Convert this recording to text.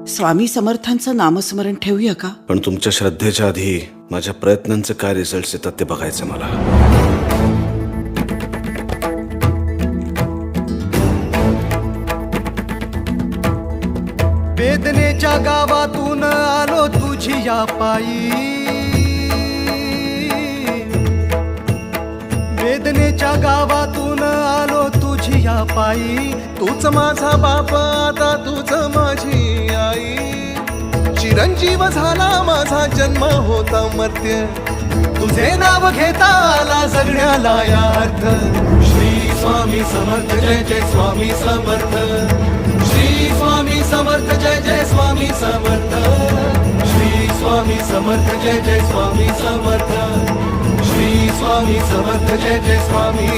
स्वामी समर्थांचं नामस्मरण ठेवूया का? पण तुमच्या श्रद्धेच्या आधी माझ्या प्रयत्नांचे काय रिझल्ट येतात ते बघायचं मला. वेदनेच्या गावातून आलो तुझी या पायी, वेदनेच्या गावातून आलो तुझी या पायी. तूच माझा बाप आता तूच माझी आई. चिरंजीव झाला माझा जन्म होता मर्त्य, तुझे नाव घेता आला जगण्याला या अर्थ. श्री स्वामी समर्थ जय जय स्वामी समर्थ, श्री स्वामी समर्थ जय जय स्वामी समर्थ, श्री स्वामी समर्थ जय जय स्वामी समर्थ, श्री स्वामी समर्थ जय जय स्वामी.